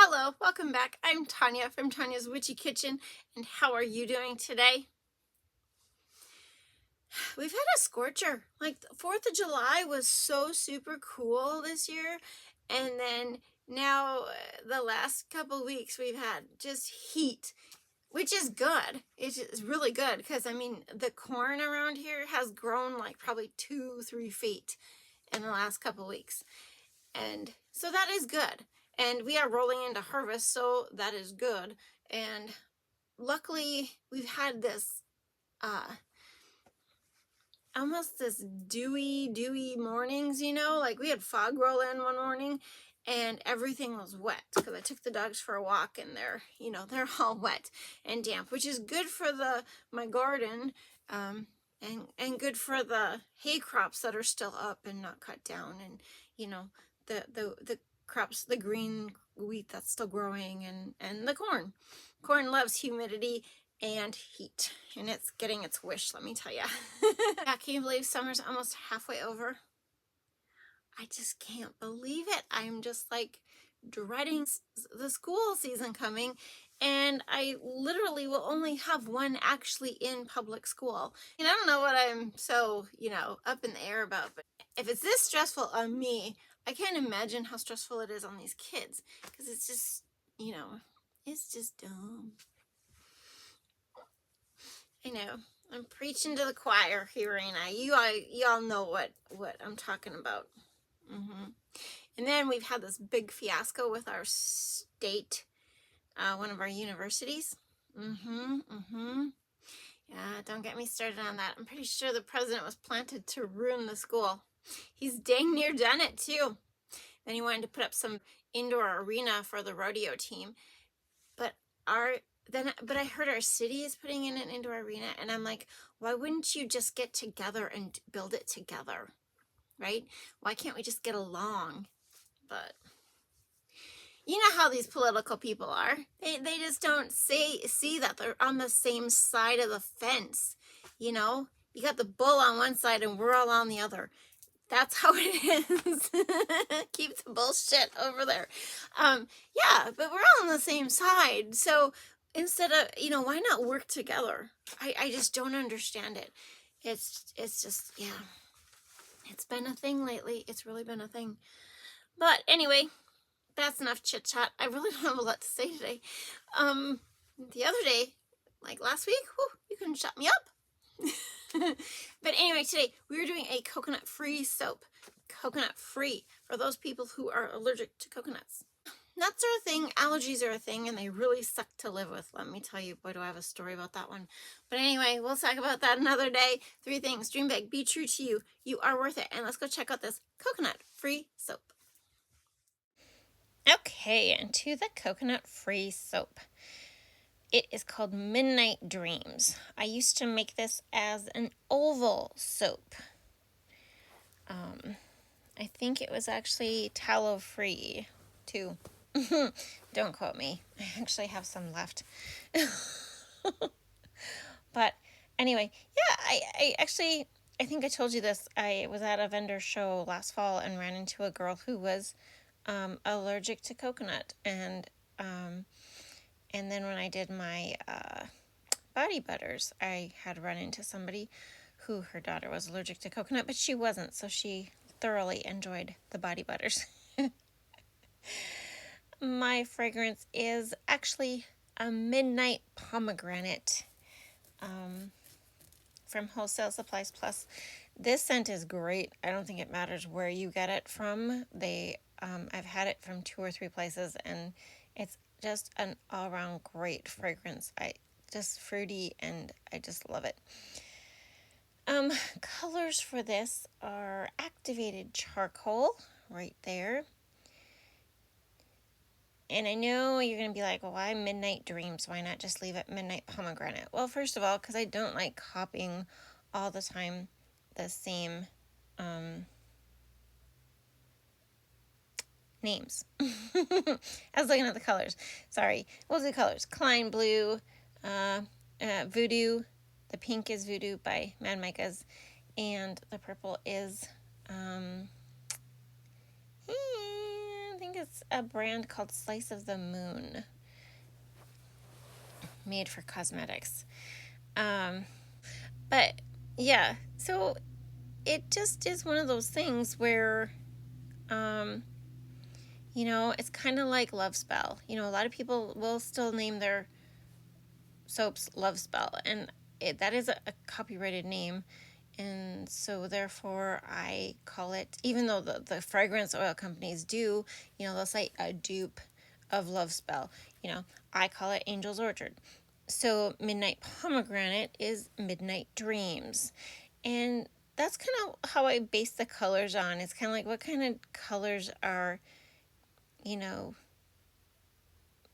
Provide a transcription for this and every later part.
Hello, welcome back. I'm Tanya from Tanya's Witchy Kitchen, and how are you doing today? We've had a scorcher. Like, the 4th of July was so super cool this year, and then now the last couple weeks we've had just heat, which is good. It's really good because, I mean, the corn around here has grown like probably 2-3 feet in the last couple weeks, and so that is good. And we are rolling into harvest, so that is good. And luckily, we've had this almost this dewy mornings, like we had fog roll in one morning and everything was wet because I took the dogs for a walk and they're all wet and damp, which is good for my garden, and good for the hay crops that are still up and not cut down, and the crops, the green wheat that's still growing, and the corn loves humidity and heat, and it's getting its wish, let me tell you. Yeah, can you believe summer's almost halfway over? I just can't believe it. I'm just like dreading the school season coming, and I literally will only have one actually in public school. And I don't know what I'm so, up in the air about, but if it's this stressful on me, I can't imagine how stressful it is on these kids, because it's just, it's just dumb. I know. I'm preaching to the choir here, ain't I? You all know what I'm talking about. And then we've had this big fiasco with our state, one of our universities. Yeah, don't get me started on that. I'm pretty sure the president was planted to ruin the school. He's dang near done it too. Then he wanted to put up some indoor arena for the rodeo team, but I heard our city is putting in an indoor arena, and I'm like, why wouldn't you just get together and build it together, right? Why can't we just get along? But you know how these political people are. They just don't see that they're on the same side of the fence. You got the bull on one side and we're all on the other. That's how it is. Keep the bullshit over there. Yeah, but we're all on the same side. So instead of, why not work together? I just don't understand it. It's just, yeah. It's been a thing lately. It's really been a thing. But anyway, that's enough chit chat. I really don't have a lot to say today. The other day, like last week, you couldn't shut me up. But anyway, today we were doing a coconut-free soap. Coconut-free for those people who are allergic to coconuts. Nuts are a thing, allergies are a thing, and they really suck to live with. Let me tell you, boy, do I have a story about that one. But anyway, we'll talk about that another day. 3 things. Dream big, be true to you. You are worth it. And let's go check out this coconut-free soap. Okay, and to the coconut-free soap. It is called Midnight Dreams. I used to make this as an oval soap. I think it was actually tallow-free, too. Don't quote me. I actually have some left. But anyway, yeah, I think I told you this. I was at a vendor show last fall and ran into a girl who was allergic to coconut, and then when I did my body butters, I had run into somebody who her daughter was allergic to coconut, but she wasn't, so she thoroughly enjoyed the body butters. My fragrance is actually a Midnight Pomegranate from Wholesale Supplies Plus. This scent is great. I don't think it matters where you get it from. I've had it from 2 or 3 places, and it's just an all-around great fragrance. Just fruity, and I just love it. Colors for this are activated charcoal right there. And I know you're going to be like, well, why Midnight Dreams? Why not just leave it Midnight Pomegranate? Well, first of all, because I don't like copying all the time the same names. I was looking at the colors. Sorry. What was the colors? Klein Blue, Voodoo. The pink is Voodoo by Mad Micah's. And the purple is, I think think it's a brand called Slice of the Moon, made for cosmetics. But yeah, so it just is one of those things where, it's kind of like Love Spell. A lot of people will still name their soaps Love Spell, and that is a copyrighted name. And so therefore I call it, even though the fragrance oil companies do, they'll say a dupe of Love Spell. I call it Angel's Orchard. So Midnight Pomegranate is Midnight Dreams. And that's kind of how I base the colors on. It's kind of like, what kind of colors are, well,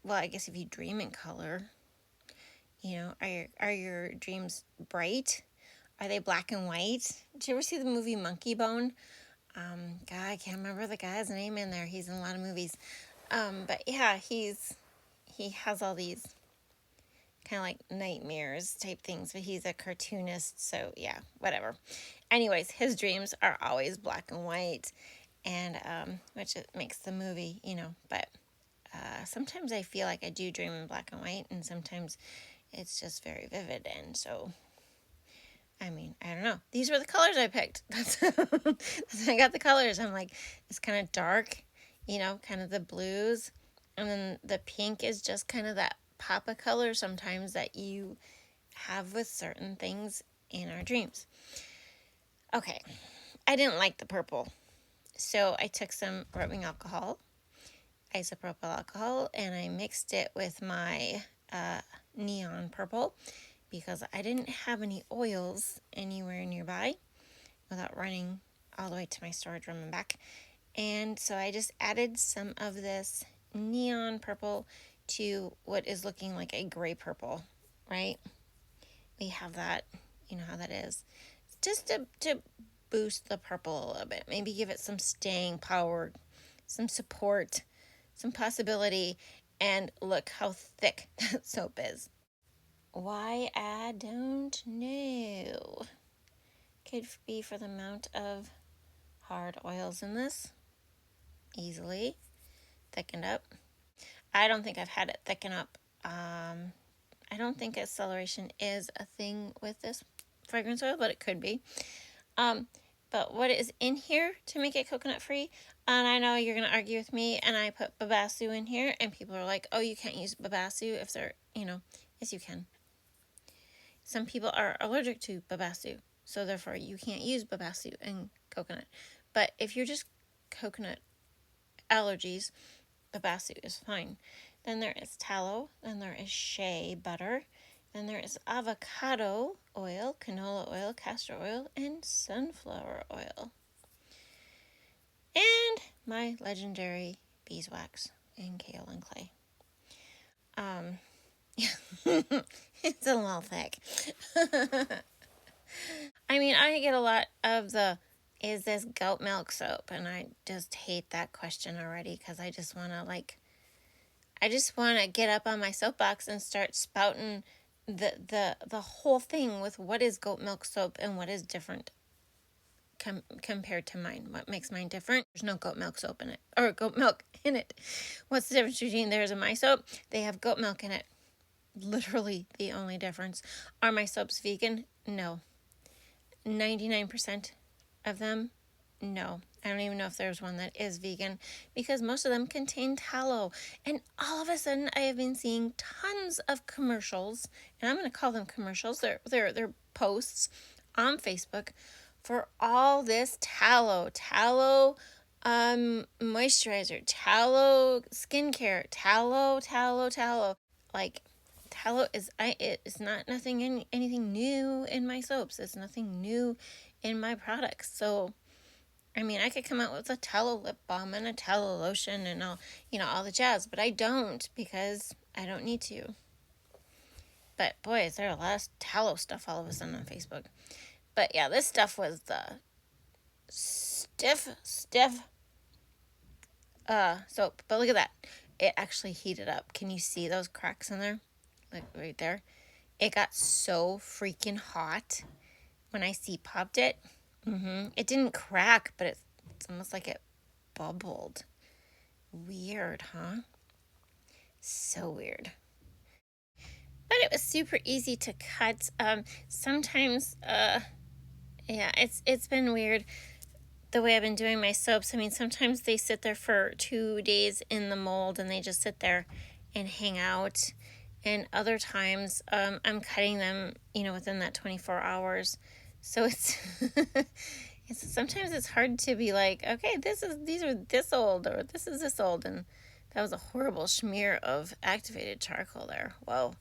I guess if you dream in color, are your dreams bright? Are they black and white? Did you ever see the movie Monkey Bone? God, I can't remember the guy's name in there. He's in a lot of movies. But yeah, he has all these kind of like nightmares type things, but he's a cartoonist, so yeah, whatever. Anyways, his dreams are always black and white, and which it makes the movie, but sometimes I feel like I do dream in black and white, and sometimes it's just very vivid, and so I don't know. These were the colors I picked. That's I got the colors. I'm like, it's kind of dark, kind of the blues. And then the pink is just kind of that pop of color sometimes that you have with certain things in our dreams. Okay, I didn't like the purple. So I took some rubbing alcohol, isopropyl alcohol, and I mixed it with my neon purple, because I didn't have any oils anywhere nearby without running all the way to my storage room and back. And so I just added some of this neon purple to what is looking like a gray purple, right? We have that, you know how that is. Just to boost the purple a little bit. Maybe give it some staying power, some support, some possibility, and look how thick that soap is. Why, I don't know. Could be for the amount of hard oils in this. Easily thickened up. I don't think I've had it thicken up. I don't think acceleration is a thing with this fragrance oil, but it could be. But what is in here to make it coconut free? And I know you're going to argue with me, and I put babassu in here, and people are like, oh, you can't use babassu if they're, yes, you can. Some people are allergic to babassu, so therefore you can't use babassu and coconut. But if you're just coconut allergies, babassu is fine. Then there is tallow, then there is shea butter, then there is avocado oil, canola oil, castor oil, and sunflower oil. And my legendary beeswax and kale and clay. It's a little thick. I get a lot of is this goat milk soap? And I just hate that question already, because I just want to get up on my soapbox and start spouting the whole thing with what is goat milk soap and what is different compared to mine. What makes mine different? There's no goat milk soap in it, or goat milk in it. What's the difference between theirs and my soap? They have goat milk in it. Literally the only difference. Are my soaps vegan? No. 99% of them, no. I don't even know if there's one that is vegan, because most of them contain tallow. And all of a sudden, I have been seeing tons of commercials, and I'm going to call them commercials. They're posts on Facebook for all this tallow moisturizer, tallow skincare, tallow. Like, tallow it's not anything new in my soaps. It's nothing new in my products. So, I could come out with a tallow lip balm and a tallow lotion and all the jazz, but I don't, because I don't need to. But boy, is there a lot of tallow stuff all of a sudden on Facebook. But yeah, this stuff was the stiff soap. But look at that. It actually heated up. Can you see those cracks in there? Like right there. It got so freaking hot when I popped it. It didn't crack, but it's almost like it bubbled. Weird, huh? So weird. But it was super easy to cut. Sometimes, yeah, it's been weird the way I've been doing my soaps. I mean, sometimes they sit there for 2 days in the mold and they just sit there and hang out. And other times, I'm cutting them, within that 24 hours. So it's, sometimes it's hard to be like, okay, these are this old, or this is this old. And that was a horrible smear of activated charcoal there. Whoa.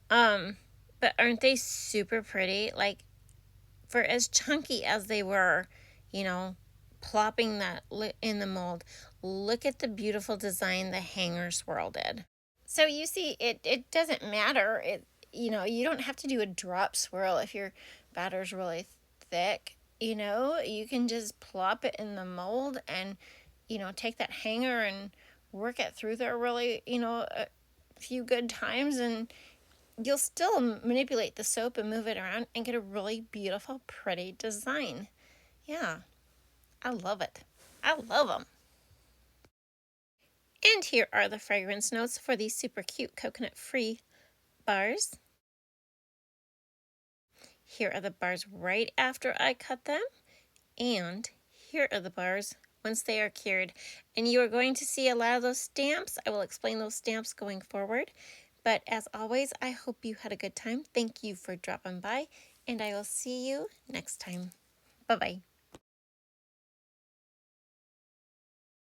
But aren't they super pretty? Like, for as chunky as they were, you know, plopping that in the mold, look at the beautiful design the hanger swirl did. So you see, it doesn't matter. You don't have to do a drop swirl if your batter's really thick. You can just plop it in the mold and, take that hanger and work it through there really, a few good times, and you'll still manipulate the soap and move it around and get a really beautiful, pretty design. Yeah, I love it. I love them. And here are the fragrance notes for these super cute coconut-free bars. Here are the bars right after I cut them. And here are the bars once they are cured. And you are going to see a lot of those stamps. I will explain those stamps going forward. But as always, I hope you had a good time. Thank you for dropping by, and I will see you next time. Bye-bye.